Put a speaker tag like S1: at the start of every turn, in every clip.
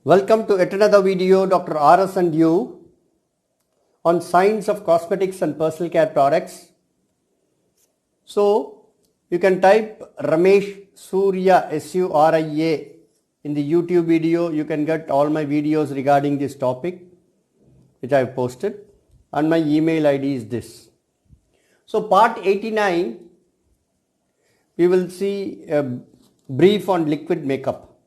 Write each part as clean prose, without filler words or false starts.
S1: Welcome to yet another video, Dr. RS and you on science of cosmetics and personal care products. So you can type Ramesh Surya Suria in the YouTube video. You can get all my videos regarding this topic which I have posted, and my email ID is this. So part 89, we will see a brief on liquid makeup.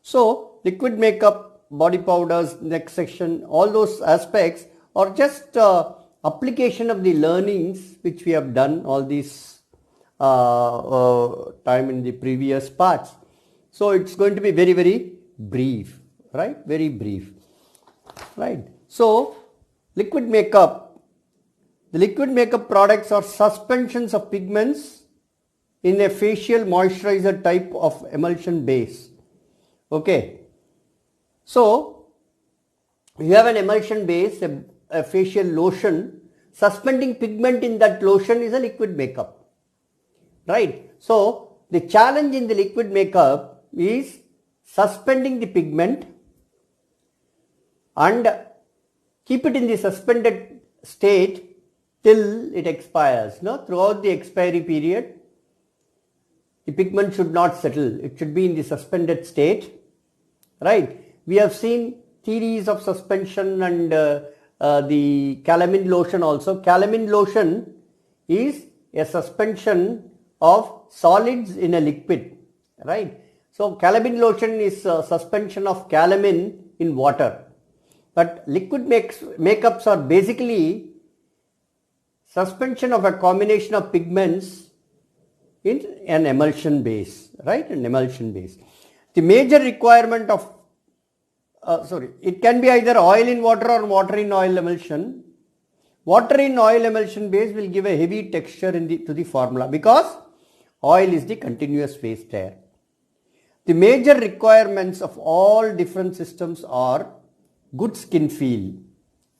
S1: So liquid makeup, body powders, next section, all those aspects are just application of the learnings which we have done all this time in the previous parts. So it's going to be very brief, right? Very brief, right? So liquid makeup, the liquid makeup products are suspensions of pigments in a facial moisturizer type of emulsion base. Okay, so you have an emulsion base, a facial lotion. Suspending pigment in that lotion is a liquid makeup, right? So the challenge in the liquid makeup is suspending the pigment and keep it in the suspended state till it expires. No, throughout the expiry period, the pigment should not settle. It should be in the suspended state, right? We have seen theories of suspension and the calamine lotion also. Calamine lotion is a suspension of solids in a liquid, right? So calamine lotion is a suspension of calamine in water. But liquid makeups are basically suspension of a combination of pigments in an emulsion base, right? An emulsion base. The major requirement of, it can be either oil in water or water in oil emulsion. Water in oil emulsion base will give a heavy texture to the formula because oil is the continuous phase there. The major requirements of all different systems are good skin feel,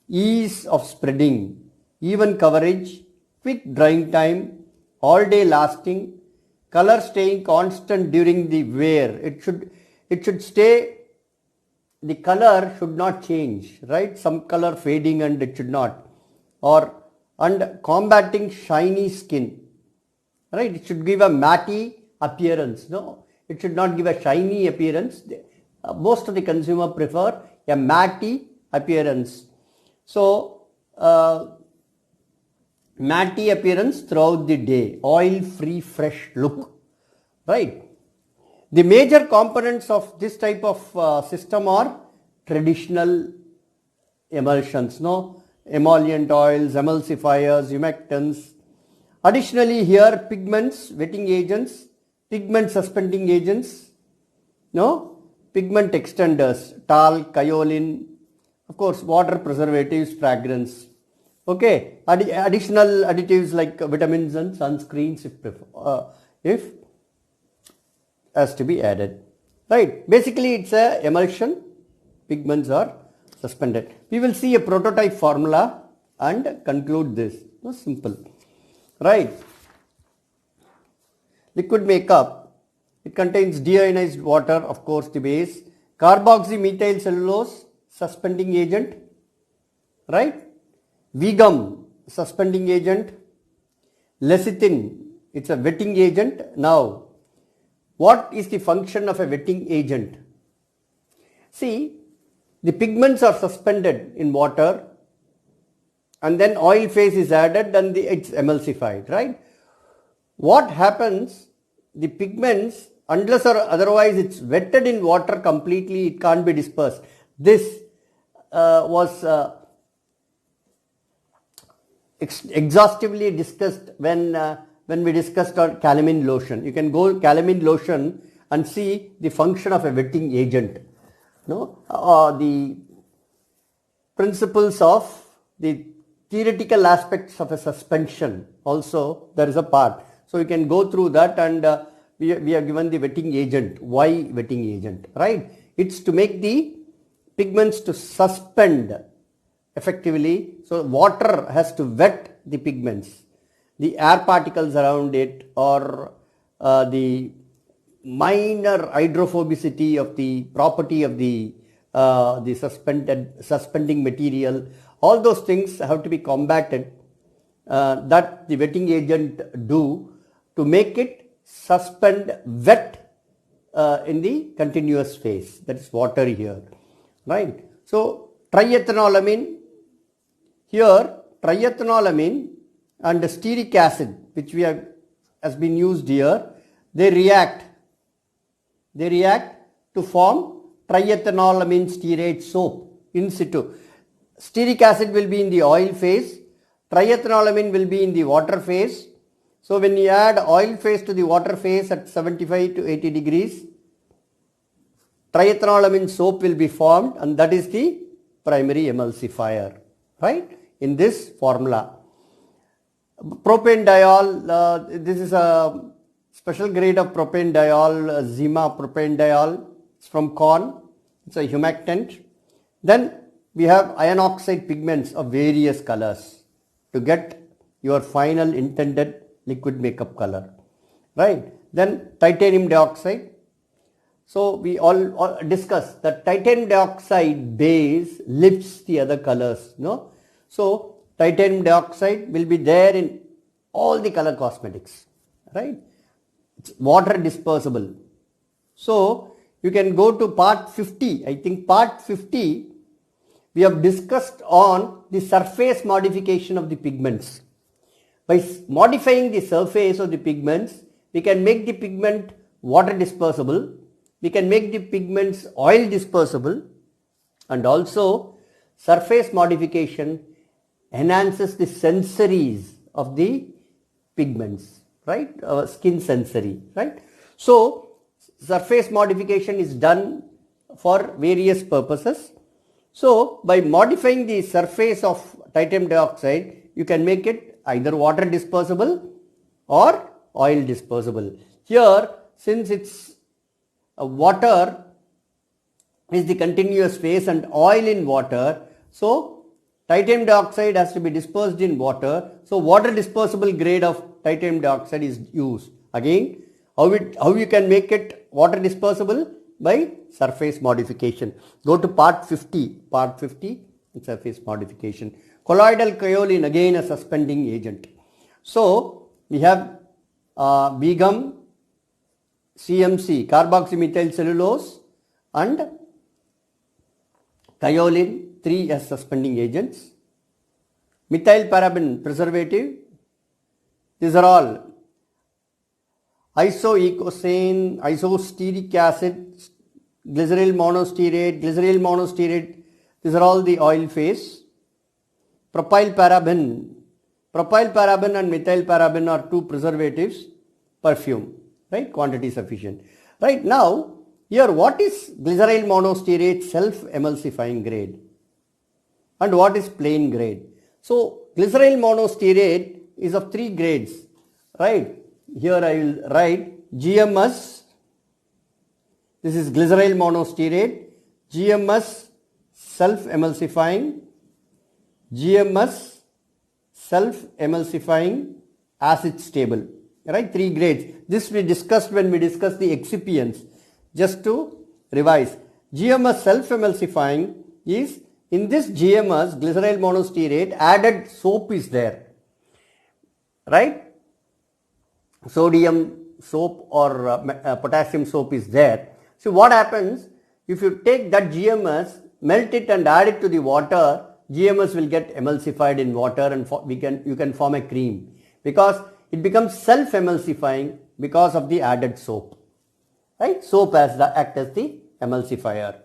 S1: ease of spreading, even coverage, quick drying time, all day lasting, color staying constant during the wear. It should stay, the color should not change, right? Some color fading and it should not, and combating shiny skin, right? It should give a matte appearance. No, it should not give a shiny appearance. Most of the consumer prefer a matte appearance. So matte appearance throughout the day, oil free fresh look, right? The major components of this type of system are traditional emulsions, no, emollient oils, emulsifiers, humectants. Additionally, here pigments, wetting agents, pigment suspending agents, no, pigment extenders, talc, kaolin, of course water preservatives, fragrance. Okay, additional additives like vitamins and sunscreens if has to be added, right? Basically it's a emulsion, pigments are suspended. We will see a prototype formula and conclude this. No, simple, right? Liquid makeup, it contains deionized water, of course the base, carboxymethyl cellulose suspending agent, right? Vegum suspending agent, lecithin, it's a wetting agent. Now, what is the function of a wetting agent? See, the pigments are suspended in water and then oil phase is added and it's emulsified, right? What happens, the pigments, unless or otherwise it's wetted in water completely, it can't be dispersed. This was exhaustively discussed when we discussed on calamine lotion. You can go calamine lotion and see the function of a wetting agent. No, the principles of the theoretical aspects of a suspension also there is a part. So you can go through that, and we are given the wetting agent. Why wetting agent, right? It's to make the pigments to suspend effectively. So water has to wet the pigments. The air particles around it or the minor hydrophobicity of the property of the the suspending material, all those things have to be combated that the wetting agent do to make it suspend wet in the continuous phase, that is water here, right. So triethanolamine, here triethanolamine and stearic acid, which we have has been used here, they react to form triethanolamine stearate soap in situ. Stearic acid will be in the oil phase, triethanolamine will be in the water phase. So when you add oil phase to the water phase at 75 to 80 degrees, triethanolamine soap will be formed, and that is the primary emulsifier, right, in this formula. Propane diol, this is a special grade of propane diol, Zima propane diol. It's from corn. It's a humectant. Then we have iron oxide pigments of various colors to get your final intended liquid makeup color, right. Then titanium dioxide. So we all discussed that titanium dioxide base lifts the other colors, no. So titanium dioxide will be there in all the color cosmetics, right. It's water dispersible. So you can go to part 50. I think part 50 we have discussed on the surface modification of the pigments. By modifying the surface of the pigments, we can make the pigment water dispersible, we can make the pigments oil dispersible, and also surface modification enhances the sensories of the pigments, right, skin sensory, right. So surface modification is done for various purposes. So by modifying the surface of titanium dioxide, you can make it either water dispersible or oil dispersible. Here, since it's water is the continuous phase and oil in water, so titanium dioxide has to be dispersed in water. So water dispersible grade of titanium dioxide is used. Again, how you can make it water dispersible? By surface modification. Go to part 50, surface modification. Colloidal kaolin, again a suspending agent. So we have Begum, CMC, carboxymethyl cellulose, and kaolin, 3 as suspending agents. Methyl paraben preservative, these are all isoeicosane, isostearic acid, glyceryl monostearate, these are all the oil phase. Propyl paraben and methyl paraben are 2 preservatives, perfume, right, quantity sufficient. Right now, here what is glyceryl monostearate self-emulsifying grade and what is plain grade? So glyceryl monostearate is of 3 grades, right. Here I will write GMS, this is glyceryl monostearate, GMS self-emulsifying, GMS self-emulsifying, acid stable, right, 3 grades. This we discussed when we discussed the excipients. Just to revise, GMS self-emulsifying is, in this GMS, glyceryl monostearate, added soap is there, right. Sodium soap or potassium soap is there. So what happens, if you take that GMS, melt it and add it to the water, GMS will get emulsified in water and you can form a cream, because it becomes self-emulsifying because of the added soap, right. Soap act as the emulsifier.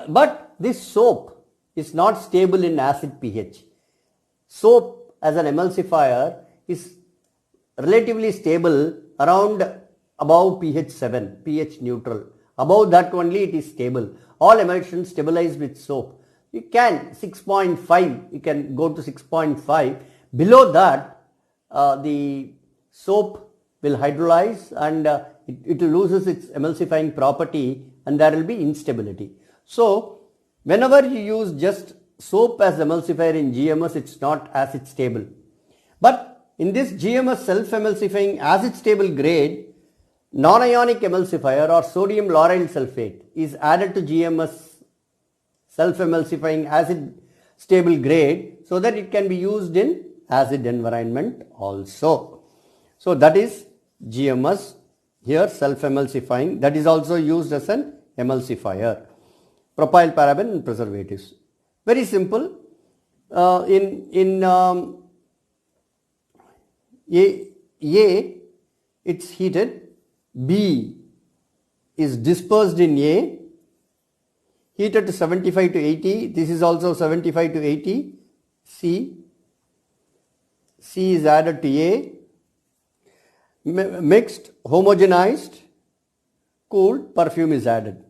S1: But this soap is not stable in acid pH. Soap as an emulsifier is relatively stable around above pH 7, pH neutral. Above that only it is stable. All emulsions stabilize with soap. You can 6.5, you can go to 6.5. Below that, the soap will hydrolyze and it loses its emulsifying property and there will be instability. So whenever you use just soap as emulsifier in GMS, it's not acid stable. But in this GMS self-emulsifying acid stable grade, non-ionic emulsifier or sodium lauryl sulfate is added to GMS self-emulsifying acid stable grade so that it can be used in acid environment also. So that is GMS here, self-emulsifying, that is also used as an emulsifier. Propyl paraben and preservatives. Very simple. A it's heated, B is dispersed in A, heated to 75 to 80, this is also 75 to 80, C is added to A, mixed, homogenized, cooled, perfume is added.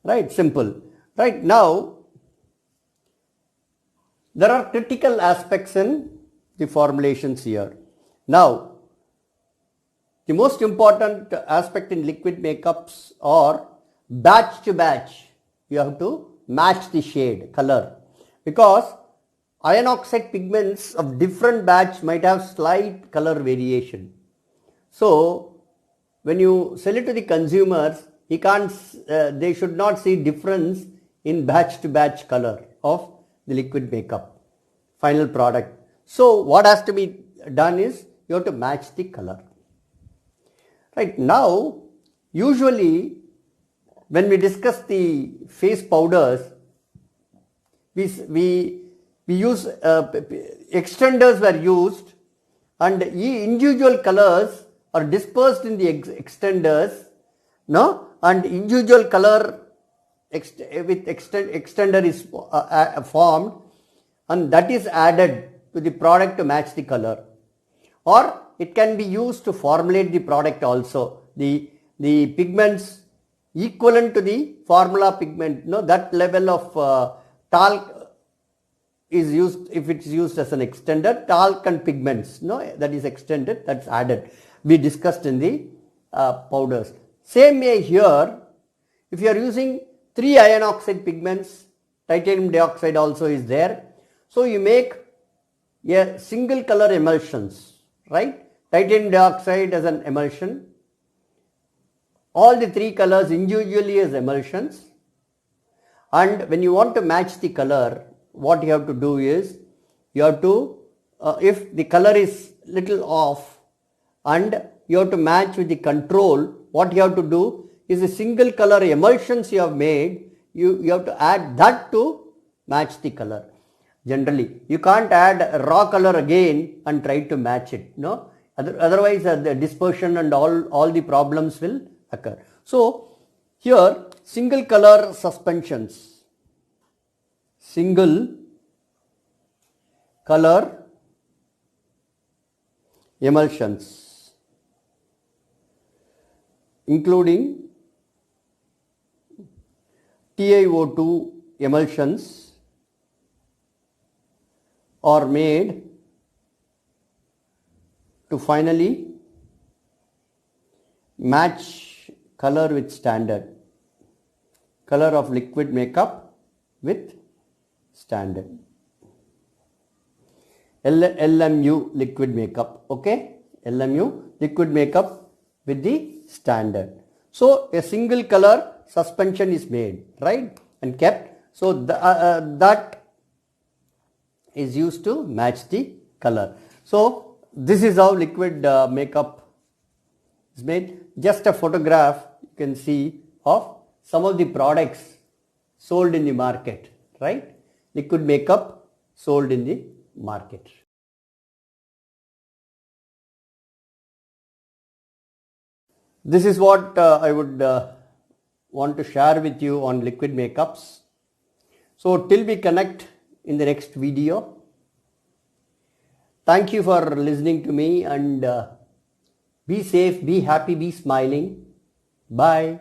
S1: Right, simple. Right, now there are critical aspects in the formulations here. Now, the most important aspect in liquid makeups are batch to batch. You have to match the shade, color, because iron oxide pigments of different batch might have slight color variation. So, when you sell it to the consumers, they should not see difference in batch to batch color of the liquid makeup, final product. So, what has to be done is you have to match the color. Right now, usually when we discuss the face powders, we use extenders were used, and individual colors are dispersed in the extenders, no, and individual color with extender is formed, and that is added to the product to match the color. Or it can be used to formulate the product also. The pigments equivalent to the formula pigment, no, that level of talc is used if it's used as an extender. Talc and pigments, no, that is extended, that's added. We discussed in the powders. Same way here, if you are using 3 iron oxide pigments, titanium dioxide also is there. So you make a single color emulsions, right? Titanium dioxide as an emulsion, all the 3 colors individually as emulsions, and when you want to match the color, what you have to do is, you have to, if the color is little off and you have to match with the control, what you have to do is a single color emulsions you have made, you have to add that to match the color. Generally, you can't add raw color again and try to match it, no. Otherwise the dispersion and all the problems will occur. So here single color suspensions, single color emulsions, including TiO2 emulsions are made to finally match color with standard, color of liquid makeup with standard. LMU liquid makeup, okay, LMU liquid makeup with the standard. So a single color suspension is made, right, and kept. So that is used to match the color. So this is how liquid makeup is made. Just a photograph you can see of some of the products sold in the market, right? Liquid makeup sold in the market. This is what I would want to share with you on liquid makeups. So till we connect in the next video, thank you for listening to me, and be safe, be happy, be smiling. Bye.